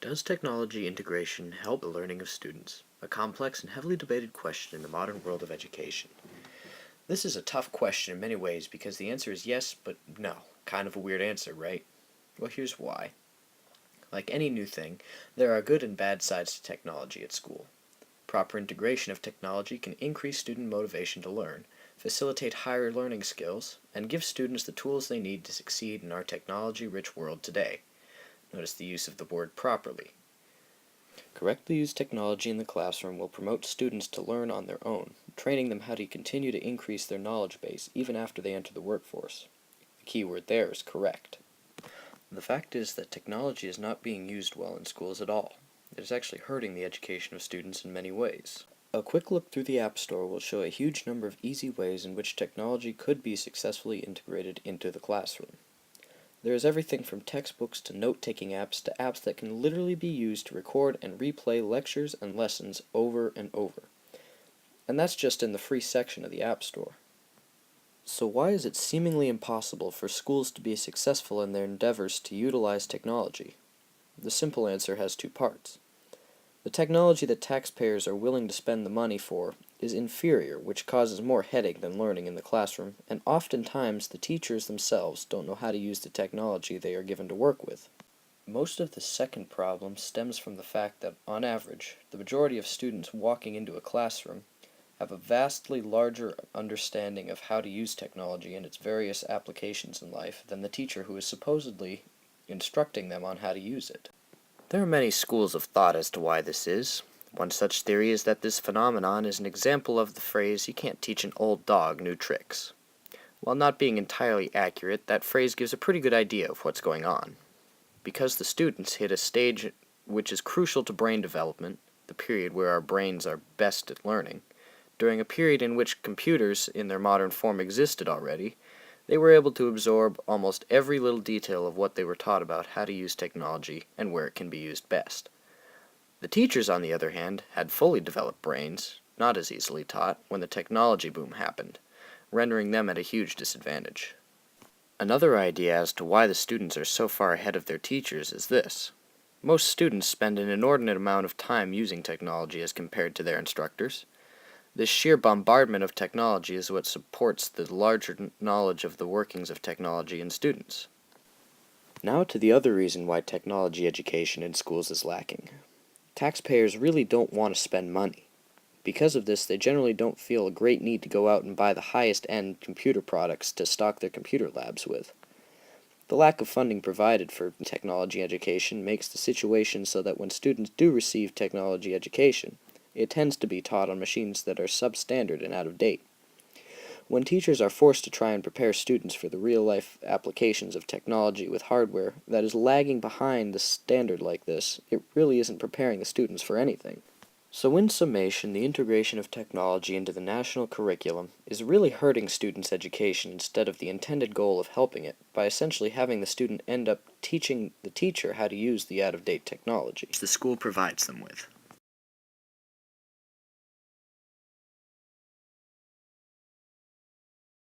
Does technology integration help the learning of students? A complex and heavily debated question in the modern world of education. This is a tough question in many ways because the answer is yes, but no. Kind of a weird answer, right? Well, here's why. Like any new thing, there are good and bad sides to technology at school. Proper integration of technology can increase student motivation to learn, facilitate higher learning skills, and give students the tools they need to succeed in our technology-rich world today. Notice the use of the word properly. Correctly used technology in the classroom will promote students to learn on their own, training them how to continue to increase their knowledge base even after they enter the workforce. The key word there is correct. The fact is that technology is not being used well in schools at all. It is actually hurting the education of students in many ways. A quick look through the App Store will show a huge number of easy ways in which technology could be successfully integrated into the classroom. There is everything from textbooks to note-taking apps to apps that can literally be used to record and replay lectures and lessons over and over. And that's just in the free section of the App Store. So why is it seemingly impossible for schools to be successful in their endeavors to utilize technology? The simple answer has two parts. The technology that taxpayers are willing to spend the money for is inferior, which causes more headache than learning in the classroom, and oftentimes the teachers themselves don't know how to use the technology they are given to work with. Most of the second problem stems from the fact that, on average, the majority of students walking into a classroom have a vastly larger understanding of how to use technology and its various applications in life than the teacher who is supposedly instructing them on how to use it. There are many schools of thought as to why this is. One such theory is that this phenomenon is an example of the phrase, "you can't teach an old dog new tricks." While not being entirely accurate, that phrase gives a pretty good idea of what's going on. Because the students hit a stage which is crucial to brain development, the period where our brains are best at learning, during a period in which computers in their modern form existed already, they were able to absorb almost every little detail of what they were taught about how to use technology and where it can be used best. The teachers, on the other hand, had fully developed brains, not as easily taught, when the technology boom happened, rendering them at a huge disadvantage. Another idea as to why the students are so far ahead of their teachers is this. Most students spend an inordinate amount of time using technology as compared to their instructors. This sheer bombardment of technology is what supports the larger knowledge of the workings of technology in students. Now to the other reason why technology education in schools is lacking. Taxpayers really don't want to spend money. Because of this, they generally don't feel a great need to go out and buy the highest-end computer products to stock their computer labs with. The lack of funding provided for technology education makes the situation so that when students do receive technology education, it tends to be taught on machines that are substandard and out of date. When teachers are forced to try and prepare students for the real-life applications of technology with hardware that is lagging behind the standard like this, it really isn't preparing the students for anything. So in summation, the integration of technology into the national curriculum is really hurting students' education instead of the intended goal of helping it, by essentially having the student end up teaching the teacher how to use the out-of-date technology the school provides them with.